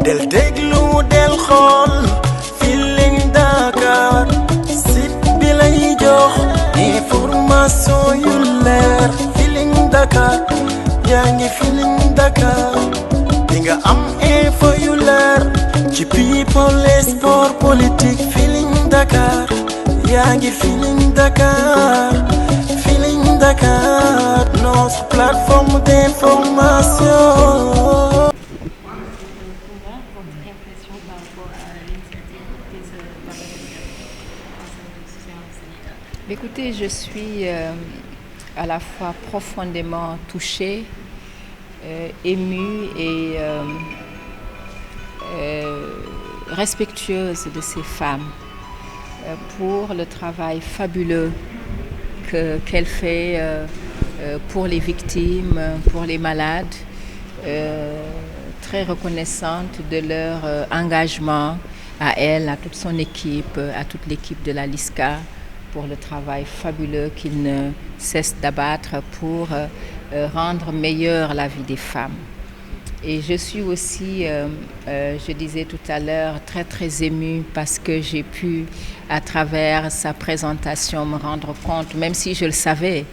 del déglu del xool Feeling Dakar site bi lay jox information yu leer Feeling Dakar yaa ngi Feeling Dakar di nga am info yu leer ci people et sport politique Feeling Dakar yaa ngi Feeling Dakar Feeling Dakar notre plateforme d'information. Écoutez, je suis à la fois profondément touchée, émue et respectueuse de ces femmes pour le travail fabuleux qu'elles font pour les victimes, pour les malades, très reconnaissante de leur engagement à elle, à toute son équipe, à toute l'équipe de la LISCA, pour le travail fabuleux qu'ils ne cessent d'abattre pour rendre meilleure la vie des femmes. Et je suis aussi, je disais tout à l'heure, très très émue parce que j'ai pu, à travers sa présentation, me rendre compte, même si je le savais,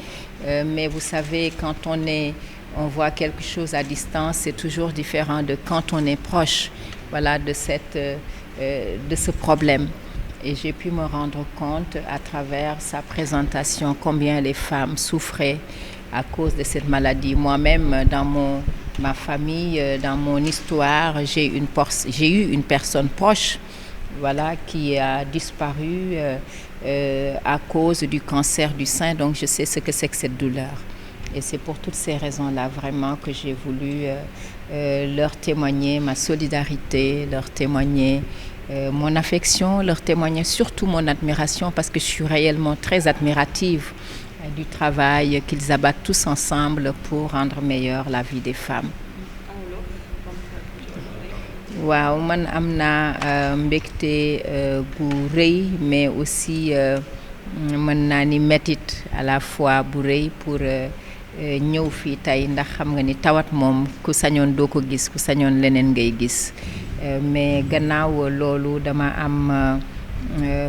mais vous savez, quand on voit quelque chose à distance, c'est toujours différent de quand on est proche, voilà, de ce problème. Et j'ai pu me rendre compte à travers sa présentation combien les femmes souffraient à cause de cette maladie. Moi-même, dans ma famille, dans mon histoire, j'ai eu une personne proche, voilà, qui a disparu à cause du cancer du sein. Donc je sais ce que c'est que cette douleur. Et c'est pour toutes ces raisons-là vraiment que j'ai voulu leur témoigner ma solidarité, leur témoigner mon affection, leur témoigner surtout mon admiration parce que je suis réellement très admirative du travail qu'ils abattent tous ensemble pour rendre meilleure la vie des femmes. waaw man am naa mbégte gu rëy mais aussi mën naa ni métit à la fois bu rëy pour ñëw fii tey ndax xam nga ni tawat moom ku sañoon doo ko gis ku sañoon leneen ngay gis mais gannaaw loolu dama am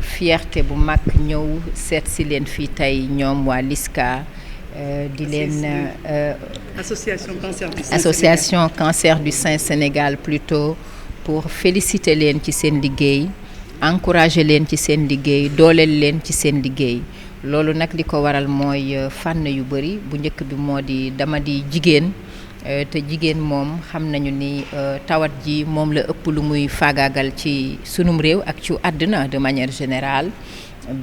fierté bu mag ñëw seet si leen fii tey ñoom waa LISCA di leen association cancer du sein Sénégal plutôt pour féliciter leen ci seen liggéey encourager leen ci seen liggéey dooleel leen ci seen liggéey loolu nag li ko waral mooy fànn yu bëri bu njëkk bi moo di dama di jigéen te jigéen moom xam nañu ni tawat ji moom la ëpp lu muy faagaagal ci sunum réew ak ci àddina de manière générale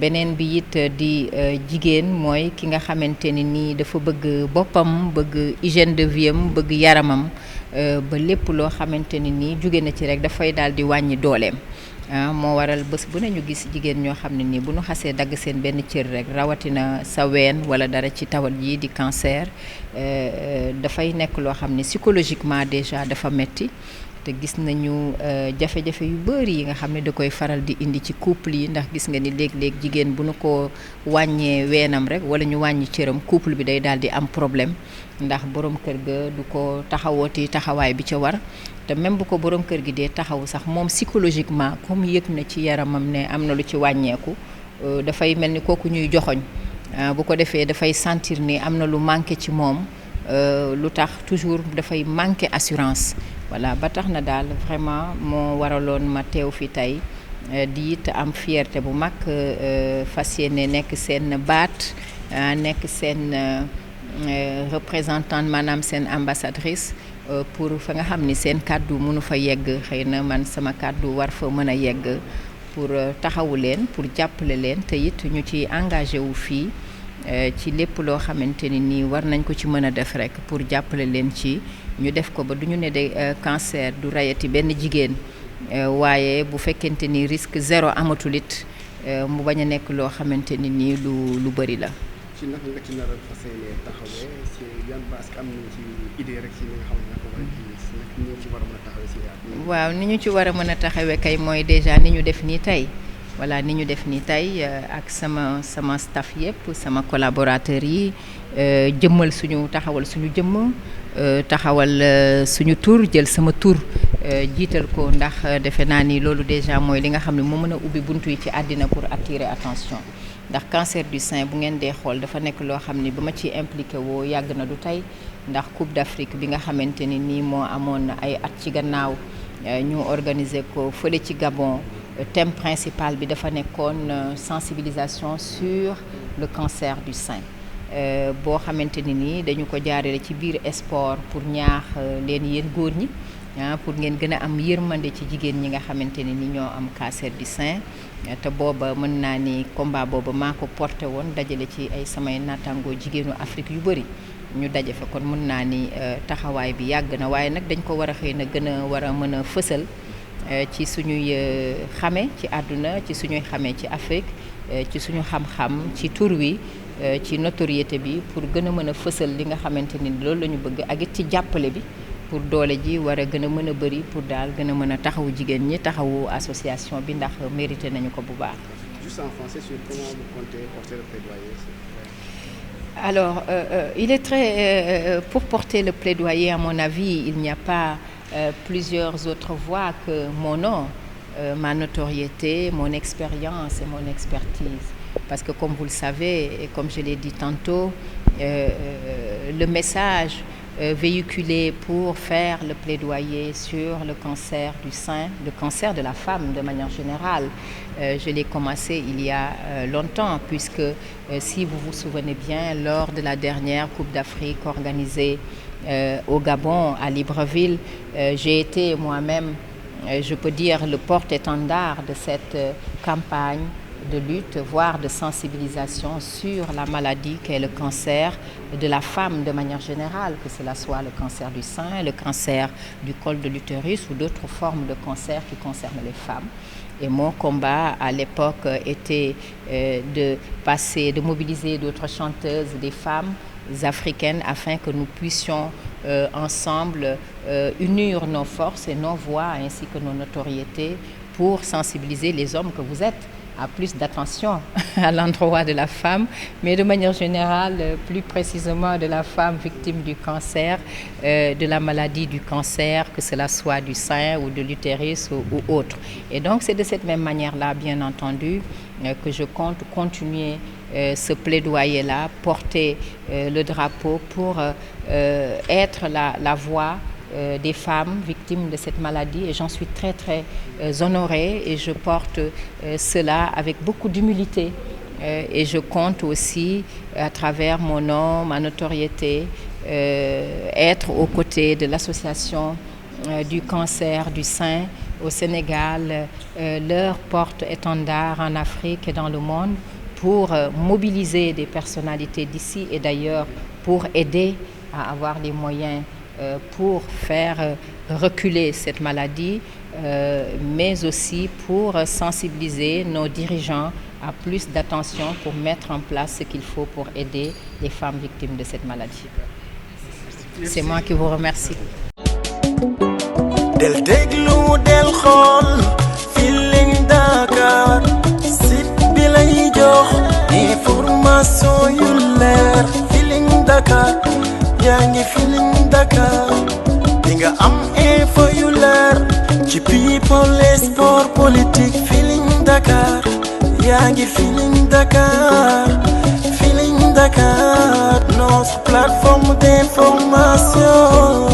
beneen bi it di jigéen mooy ki nga xamante ni nii dafa bëgg boppam bëgg hygiène de vie am bëgg yaramam ba lépp loo xamante ni nii jóge na ci rek dafay daal di wàññi dooleem moo waral bés bu ne ñu gis jigéen ñoo xam ne nii bu ñu xasee dagg seen benn cër rek rawatina sa ween wala dara ci tawat yi di cancer dafay nekk loo xam ne psychologiquement déjà dafa metti te gis nañu jafe-jafe yu bëri yi nga xam ne da koy faral di indi ci couple yi ndax gis nga ni léeg-léeg jigéen bu nu ko wàññee weenam rek wala ñu wàññi cëram couple bi day daal di am problème ndax borom kër ga du ko taxawooti taxawaay bi ca war te même bu ko borom kër gi dee taxaw sax moom psychologiquement comme yëg na ci yaramam ne am na lu ci wàññeeku dafay mel ni kooku ñuy joxoñ bu ko defee dafay sentir ni am na lu manqué ci moom lu tax toujours dafay manqué assurance voilà ba tax na daal vraiment moo waraloon ma teew fi tey di it am fierté bu mag fas yéene nekk seen baat nekk seen représentante maanaam seen ambassadrice pour fa nga xam ni seen kàddu mënu fa yegg xëy na man sama kàddu war fa mën a yegg pour taxawu leen pour jàppale leen te it ñu ci engagé wu fii ci lépp loo xamante ni nii war nañ ko ci mën a def rek pour jàppale leen ci ñu def ko ba du ñu ne de cancer du rayati benn jigéen waaye bu fekkente ni risque zéro amatul it mu bañ a nekk loo xamante ni nii lu bëri la. ci naka nga ci nar a fas yéene taxawee ci yan base am nañ ci idée rek ci li nga xam ne ko war a taxawee si waaw ni ñu ci war a mën a taxawee kay mooy déjà ni ñu def nii tey voilà ni ñu def nii tey ak sama staff yëpp sama collaborateurs yi taxawal suñu jëmm taxawal suñu tur jël sama tur jiital ko ndax defe naa ni loolu déjà mooy li nga xam ne moo mën a ubbi buntu yi ci àddina pour attirer attention ndax cancer du sein bu ngeen dee xool dafa nekk loo xam ni ba ma ciy impliqué woo yàgg na du tey ndax Coupe d'Afrique bi nga xamante ni nii moo amoon ay at ci gannaaw ñu organiser ko fële ci Gabon thème principal bi dafa nekkoon sensibilisation sur le cancer du sein boo xamante ni nii dañu ko jaarale ci biir sport pour ñaax leen yéen góor ñi pour ngeen gën a am yërmande ci jigéen ñi nga xamante ni ñoo am cancer du sein te booba mën naa ni combat booba maa ko porté woon dajale ci ay samay nattangoo jigéenu Afrique yu bëri ñu daje fa kon mën naa ni taxawaay bi yàgg na waaye nag dañ ko war a xëy na gën a war a mën a fësal ci suñuy xame ci àdduna ci suñuy xamee ci Afrique ci suñu xam-xam ci tur wi ci notoriété bi pour gën a mën a fësal li nga xamante ni loolu la ñu bëgg ak it ci jàppale bi pour doole ji war a gën a mën a bëri pour daal gën a mën a taxawu jigéen ñi taxawu association bi ndax mérité nañu ko bu baax. Juste en français sur comment vous comptez porter le plaidoyer. Alors, il est très pour porter le plaidoyer, à mon avis, il n'y a pas plusieurs autres voies que mon nom, ma notoriété, mon expérience et mon expertise. Parce que comme vous le savez, et comme je l'ai dit tantôt, le message véhiculé pour faire le plaidoyer sur le cancer du sein, le cancer de la femme de manière générale, je l'ai commencé il y a longtemps, puisque si vous vous souvenez bien, lors de la dernière Coupe d'Afrique organisée au Gabon, à Libreville, j'ai été moi-même, je peux dire, le porte-étendard de cette campagne de lutte, voire de sensibilisation sur la maladie qu'est le cancer de la femme de manière générale, que cela soit le cancer du sein, le cancer du col de l'utérus ou d'autres formes de cancer qui concernent les femmes. Et mon combat à l'époque était de mobiliser d'autres chanteuses, des femmes africaines, afin que nous puissions ensemble unir nos forces et nos voix ainsi que nos notoriétés pour sensibiliser les hommes que vous êtes à plus d'attention à l'endroit de la femme, mais de manière générale, plus précisément de la femme victime du cancer, de la maladie du cancer, que cela soit du sein ou de l'utérus ou autre. Et donc c'est de cette même manière-là, bien entendu, que je compte continuer ce plaidoyer-là, porter le drapeau pour être la voix des femmes victimes de cette maladie, et j'en suis très très honorée, et je porte cela avec beaucoup d'humilité, et je compte aussi à travers mon nom, ma notoriété, être aux côtés de l'association du cancer du sein au Sénégal, leur porte-étendard en Afrique et dans le monde, pour mobiliser des personnalités d'ici et d'ailleurs, pour aider à avoir les moyens pour faire reculer cette maladie, mais aussi pour sensibiliser nos dirigeants à plus d'attention pour mettre en place ce qu'il faut pour aider les femmes victimes de cette maladie. C'est moi qui vous remercie. Del déglu del xool Feeling Dakar site bi lay jox information yu leer Feeling Dakar yaa ngi Feeling Dakar di nga am info yu leer ci people et sport politique Feeling Dakar yaa ngi Feeling Dakar Feeling Dakar notre plateforme d'information